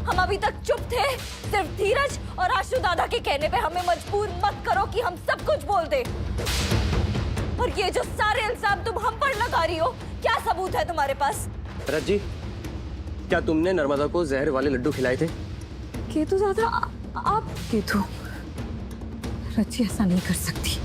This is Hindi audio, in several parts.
हम अभी तक चुप थे। सिर्फ धीरज और आशु दादा के कहने पे हमें मजबूर मत करो कि हम सब कुछ बोल दे। और ये जो सारे इल्जाम तुम हम पर लगा रही हो, क्या सबूत है तुम्हारे पास? रज्जी, क्या तुमने नर्मदा को जहर वाले लड्डू खिलाए थे? केतु दादा, आप? केतु, रज्जी ऐसा नहीं कर सकती।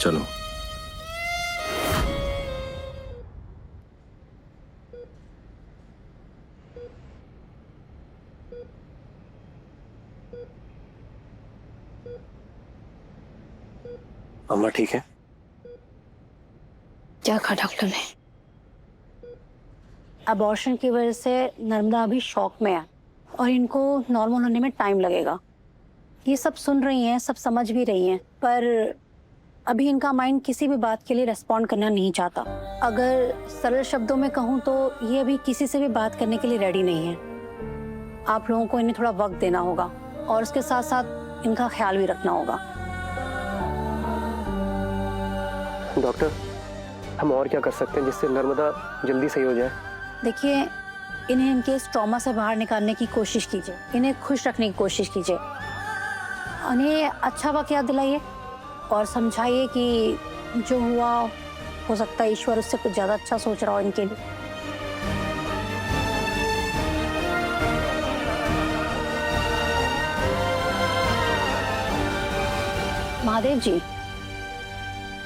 चलो। अम्मा ठीक है? क्या कहा डॉक्टर ने? अबॉर्शन की वजह से नर्मदा अभी शॉक में है और इनको नॉर्मल होने में टाइम लगेगा। ये सब सुन रही हैं, सब समझ भी रही हैं, पर अभी इनका माइंड किसी भी बात के लिए रेस्पॉन्ड करना नहीं चाहता। अगर सरल शब्दों में कहूँ तो ये अभी किसी से भी बात करने के लिए रेडी नहीं है। आप लोगों को इन्हें थोड़ा वक्त देना होगा और उसके साथ साथ इनका ख्याल भी रखना होगा। डॉक्टर, हम और क्या कर सकते हैं जिससे नर्मदा जल्दी सही हो जाए? देखिए, इन्हें इनके इस ट्रॉमा से बाहर निकालने की कोशिश कीजिए, इन्हें खुश रखने की कोशिश कीजिए, उन्हें अच्छा वक्त याद दिलाइए और समझाइए कि जो हुआ हो सकता है ईश्वर उससे कुछ ज्यादा अच्छा सोच रहा हो इनके लिए। महादेव जी।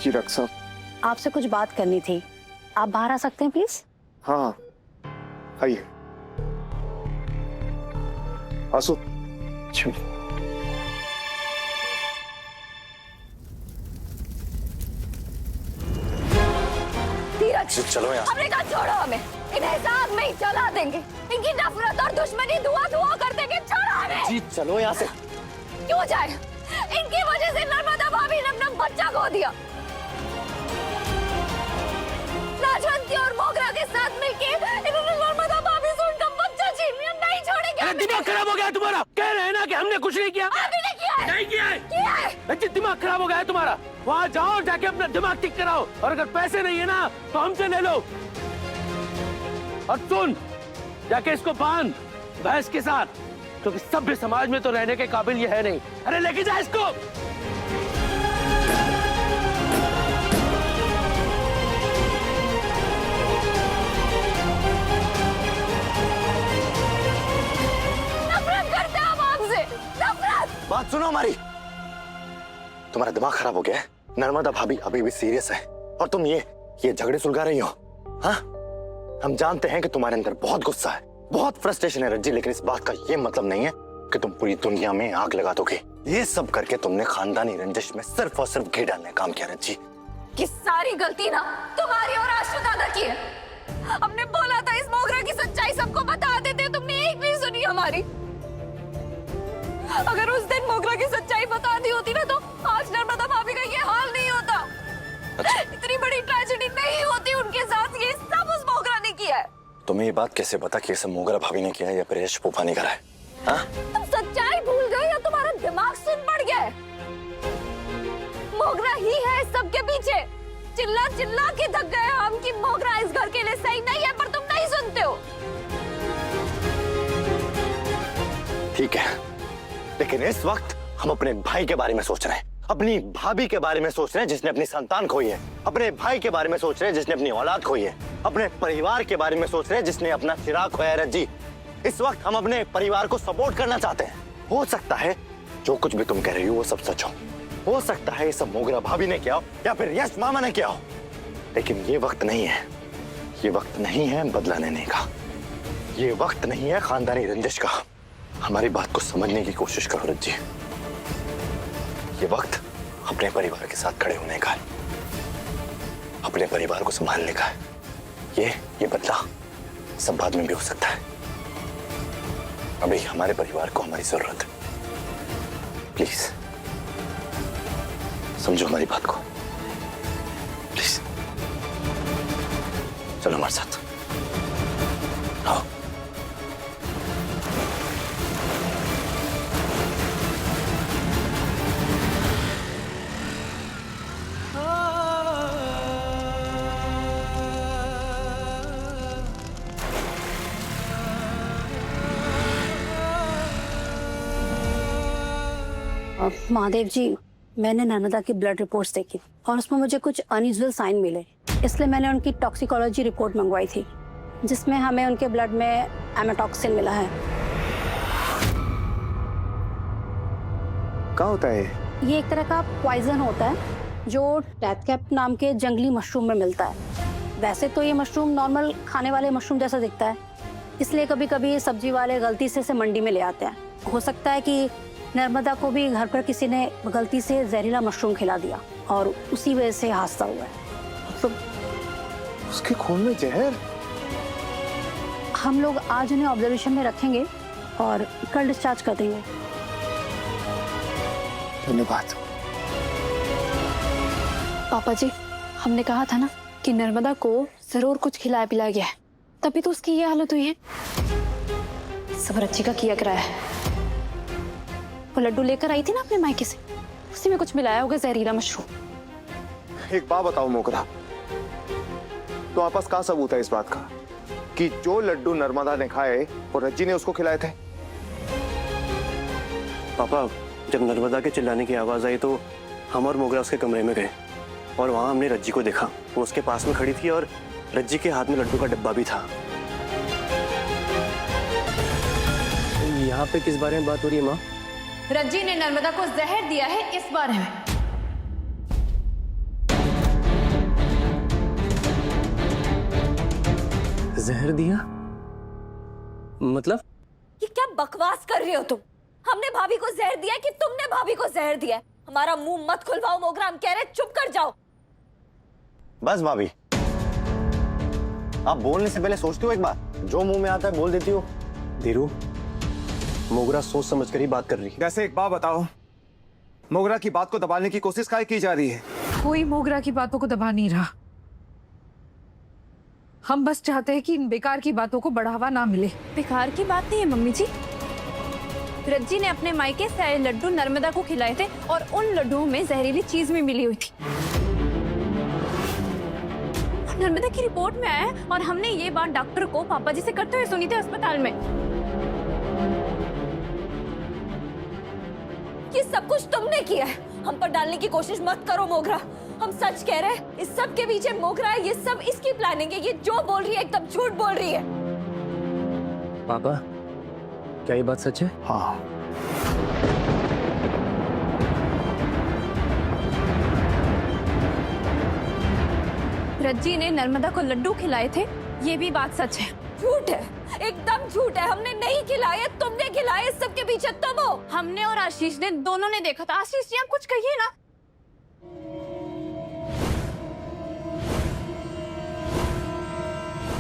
जी डॉक्टर साहब। आपसे कुछ बात करनी थी, आप बाहर आ सकते हैं प्लीज? हाँ आइए। आसु। चलो यार। हमने कहा छोड़ो हमें, इन्हें साथ में ही चला देंगे, इनकी नफरत और दुश्मनी धुआं धुआं कर देंगे। छोड़ो हमें। जी चलो यहाँ से। क्यों जाए? इनकी वजह से नर्मदा भाभी ने अपना बच्चा खो दिया। राजवंती और मोगरा के साथ मिलके इन्होंने नर्मदा भाभी से उनका बच्चा छीन लिया। नहीं छोड़ेंगे। दिमाग खराब हो गया तुम्हारा? कह रहे हैं ना कि हमने कुछ नहीं किया। आपने किया है। नहीं किया है। किया है। बच्चे, दिमाग खराब हो गया है तुम्हारा। वहाँ जाओ, जाके अपना दिमाग ठीक कराओ, और अगर पैसे नहीं है ना तो हमसे ले लो। और सुन, जाके इसको बांध भैंस के साथ, क्योंकि सभ्य समाज में तो रहने के काबिल ये है नहीं। अरे लेके जा इसको। नफरत करते हैं हम आपसे, नफरत। बात सुनो हमारी। तुम्हारा दिमाग खराब हो गया है। नर्मदा भाभी अभी भी सीरियस है और तुम ये झगड़े सुलझा रही हो। हाँ, हम जानते हैं कि तुम्हारे अंदर बहुत गुस्सा है, बहुत फ्रस्ट्रेशन है रज्जी, लेकिन इस बात का ये मतलब नहीं है कि तुम पूरी दुनिया में आग लगा दोगे। ये सब करके तुमने खानदानी रंजिश में सिर्फ और सिर्फ घी डालने का काम किया रज्जी। कि सारी गलती ना तुम्हारी और आशु दादा की है। हमने बोला था इस मोगरा की सच्चाई सबको बता देते, तुमने एक भी सुनी हमारी। अगर उस दिन मोगरा की सच्चाई बता दी होती ना तो आज नर्मदा भाभी का ये हाल नहीं होता। अच्छा। इतनी बड़ी ट्रेजेडी नहीं होती उनके साथ। ये सब उस मोगरा ने किया है। तुम्हें ये बात कैसे पता कि ये सब मोगरा भाभी ने किया है या फिर यश फूफा ने करा है? हाँ? तुम सच्चाई भूल गए या तुम्हारा दिमाग सुन पड़ गया है? मोगरा ही है इस सब के पीछे। चिल्ला चिल्ला के थक गए हम कि मोगरा इस घर के लिए सही नहीं है, पर तुम नहीं सुनते हो। ठीक है, लेकिन इस वक्त हम अपने भाई के बारे में सोच रहे हैं, अपनी भाभी के बारे में सोच रहे हैं जिसने अपनी संतान खोई है, अपने भाई के बारे में सोच रहे हैं जिसने अपनी औलाद खोई है, अपने परिवार के बारे में सोच रहे हैं जिसने अपना चिराग खोया है रज्जी। इस वक्त हम अपने परिवार को सपोर्ट करना चाहते हैं। हो सकता है जो कुछ भी तुम कह रही हो वो सब सच हो सकता है ये सब मोगरा भाभी ने किया हो या फिर यश मामा ने किया हो, लेकिन ये वक्त नहीं है। ये वक्त नहीं है बदला लेने का, ये वक्त नहीं है खानदानी रंजिश का। हमारी बात को समझने की कोशिश करो रज्जी। ये वक्त अपने परिवार के साथ खड़े होने का है, अपने परिवार को संभालने का है। ये बदला सब बाद में भी हो सकता है। अभी हमारे परिवार को हमारी जरूरत है। प्लीज समझो हमारी बात को, प्लीज। चलो हमारे साथ आओ। महादेव जी, मैंने नर्मदा की ब्लड रिपोर्ट्स देखी और उसमें मुझे कुछ अनयूजुअल साइन मिले, इसलिए मैंने उनकी टॉक्सिकोलॉजी रिपोर्ट मंगवाई थी, जिसमें हमें उनके ब्लड में एमाटॉक्सिन मिला है। क्या होता है ये एक तरह का पॉइजन होता है जो टैथकैप नाम के जंगली मशरूम में मिलता है। वैसे तो ये मशरूम नॉर्मल खाने वाले मशरूम जैसा दिखता है, इसलिए कभी कभी सब्जी वाले गलती से इसे मंडी में ले आते हैं। हो सकता है कि नर्मदा को भी घर पर किसी ने गलती से जहरीला मशरूम खिला दिया और उसी वजह से हादसा हुआ है। मतलब उसके खून में जहर? हम लोग आज उन्हें ऑब्जर्वेशन में रखेंगे और कल डिस्चार्ज कर देंगे। धन्यवाद। पापा जी, हमने कहा था ना कि नर्मदा को जरूर कुछ खिलाया पिलाया गया है, तभी तो उसकी ये हालत हुई है। सब रच्ची का किया कराया है। वो लड्डू लेकर आई थी ना अपने मायके से, उसी में कुछ मिलाया होगा जहरीला मशरूम। एक बात बताओ मोगरा, तो आप पास क्या सबूत है इस बात का कि जो लड्डू नर्मदा ने खाए वो रज्जी ने उसको खिलाए थे? पापा, जब नर्मदा के चिल्लाने की आवाज आई तो हम और मोगरा उसके कमरे में गए और वहां हमने रज्जी को देखा। वो उसके पास में खड़ी थी और रज्जी के हाथ में लड्डू का डिब्बा भी था। यहाँ पे किस बारे में बात हो रही है माँ? रज्जी ने नर्मदा को जहर दिया है इस बारे में। जहर दिया? मतलब? ये क्या बकवास कर रहे हो तुम? हमने भाभी को जहर दिया कि तुमने भाभी को जहर दिया? हमारा मुंह मत खुलवाओ मोगरा, हम कह रहे चुप कर जाओ। बस भाभी, आप बोलने से पहले सोचती हो एक बार, जो मुंह में आता है बोल देती हो। धीरू, मोगरा सोच समझ कर ही बात कर रही है। जैसे एक बात बताओ, मोगरा की बात को दबाने की कोशिश काहे की जा रही है? कोई मोगरा की बातों को दबा नहीं रहा। हम बस चाहते हैं कि इन बेकार की बातों को बढ़ावा ना मिले। बेकार की बात नहीं है मम्मी जी। रज्जी ने अपने मायके से आए लड्डू नर्मदा को खिलाए थे और उन लड्डुओं में जहरीली चीज भी मिली हुई थी। नर्मदा की रिपोर्ट में आया है और हमने ये बात डॉक्टर को पापा जी से करते हुए सुनी थी अस्पताल में। ये सब कुछ तुमने किया है, हम पर डालने की कोशिश मत करो मोगरा। हम सच कह रहे हैं, इस सब के पीछे मोगरा है, ये सब इसकी प्लानिंग है। ये जो बोल रही है एकदम झूठ बोल रही है। पापा, क्या ये बात सच है? हाँ, रज्जी ने नर्मदा को लड्डू खिलाए थे, ये भी बात सच है। झूठ है, एकदम झूठ है। हमने नहीं खिलाए, तुमने खिलाए। इस सब के पीछे तुम हो। हमने और आशीष ने दोनों ने देखा था। आशीष जी, आप कुछ कहिए ना।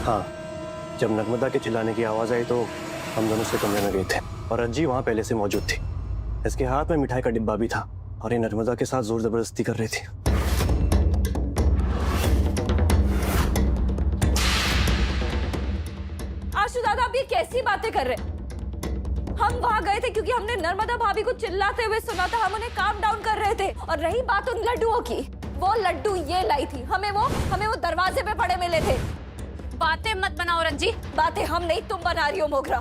हाँ, जब नर्मदा के चिल्लाने की आवाज आई तो हम दोनों उसके कमरे में गए थे और रज्जी वहां पहले से मौजूद थी। इसके हाथ में मिठाई का डिब्बा भी था और ये नर्मदा के साथ जोर जबरदस्ती कर रही थी। आशु दादा, आप ये कैसी बातें कर रहे? हम वहां गए थे क्योंकि हमने नर्मदा भाभी को चिल्लाते हुए सुना था। हम उन्हें काम डाउन कर रहे थे। और रही बात उन लड्डुओं की, वो लड्डू ये लाई थी। हमें वो दरवाजे पे पड़े मिले थे। बातें मत बनाओ रज्जी। बातें हम नहीं, तुम बना रही हो मोगरा।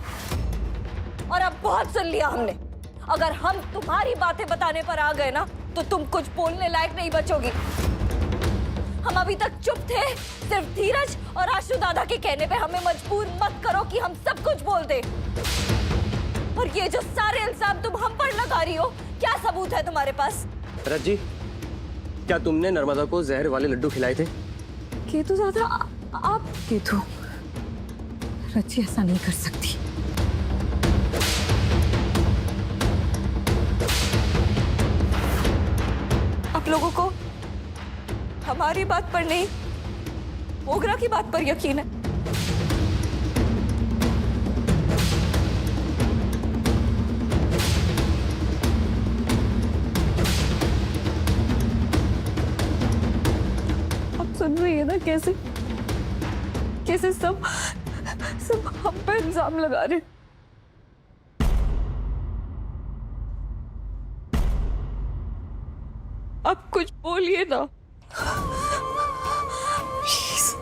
और अब बहुत सुन लिया हमने। अगर हम तुम्हारी बातें बताने पर आ गए ना तो तुम कुछ बोलने लायक नहीं बचोगी। हम अभी तक चुप थे, सिर्फ धीरज और आशु दादा के कहने पे हमें मजबूर मत करो कि हम सब कुछ बोल दे। और ये जो सारे इल्जाम तुम हम पर लगा रही हो, क्या सबूत है तुम्हारे पास? रज्जी, क्या तुमने नर्मदा को जहर वाले लड्डू खिलाए थे? केतु दादा, आप केतु, रच्ची ऐसा नहीं कर सकती। आप लोगों को हमारी बात पर नहीं, मोगरा की बात पर यकीन है। आप सुन रही है ना कैसे कैसे सब हम पे इल्जाम लगा रहे। आप कुछ बोलिए ना प्लीज।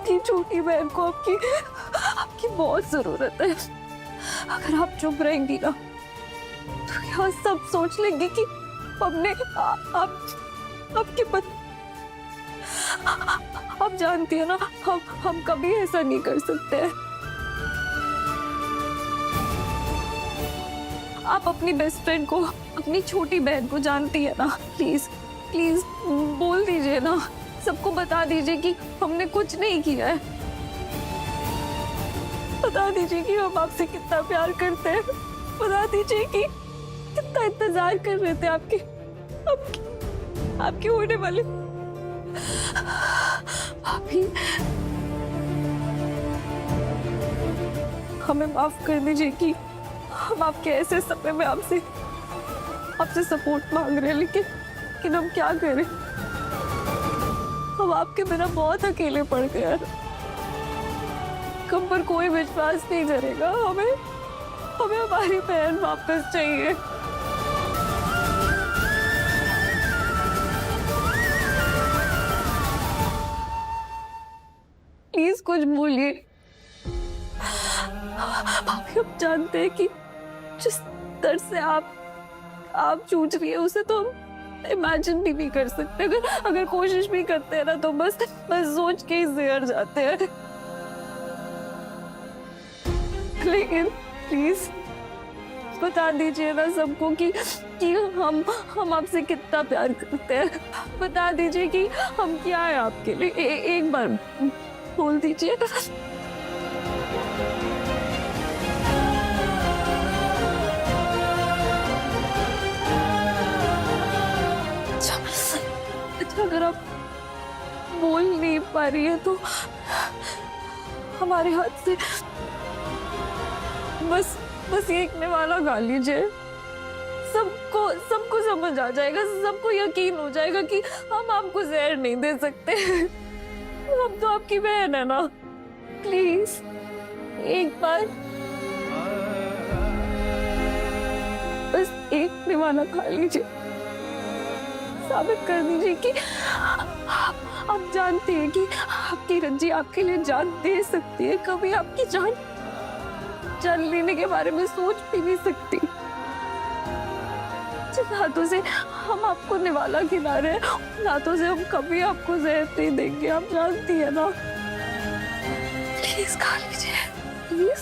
की छोटी बहन को आपकी बहुत जरूरत है। अगर आप चुप रहेंगी ना तो यहाँ सब सोच लेंगे कि हमने आपके पति। आप जानती है ना हम कभी ऐसा नहीं कर सकते हैं। आप अपनी बेस्ट फ्रेंड को, अपनी छोटी बहन को जानती है ना। प्लीज प्लीज बोल दीजिए ना, सबको बता दीजिए कि हमने कुछ नहीं किया है। बता दीजिए कि हम आपसे कितना प्यार करते हैं। बता दीजिए कि कितना इंतजार कर रहे थे आपके होने वाले भाभी। हमें माफ कर दीजिए कि हम आपके ऐसे समय में आपसे सपोर्ट मांग रहे हैं, लेकिन हम क्या करें। हम आपके बिना बहुत अकेले पड़ गए हैं। हम पर कोई विश्वास नहीं करेगा। हमें हमारी बहन वापस चाहिए। प्लीज कुछ बोलिए। भाभी हम जानते हैं कि जिस दर्द से आप जूझ रही है उसे तो हम इमेजिन भी नहीं कर सकते। अगर कोशिश भी करते हैं ना तो बस सोच के ही जहर जाते हैं। लेकिन प्लीज बता दीजिए ना सबको कि हम आपसे कितना प्यार करते हैं। बता दीजिए कि हम क्या है आपके लिए। एक बार बोल दीजिए। अच्छा अगर आप बोल नहीं पा रही है तो हमारे हाथ से बस एक निवाला गा लीजिए। सबको समझ आ जाएगा, सबको यकीन हो जाएगा कि हम आपको जहर नहीं दे सकते। हम तो आपकी बहन है ना। प्लीज एक बार बस एक निवाला खा लीजिए। साबित कर दीजिए कि आप जानते हैं कि आपकी रंजी आपके लिए जान दे सकती है। कभी आपकी जान लेने के बारे में सोच भी नहीं सकती। जिन हाथों से हम आपको निवाला खिला रहे हैं उन हाथों से हम कभी आपको जहर नहीं देंगे। आप जानती है ना। प्लीज खा लीजिए प्लीज।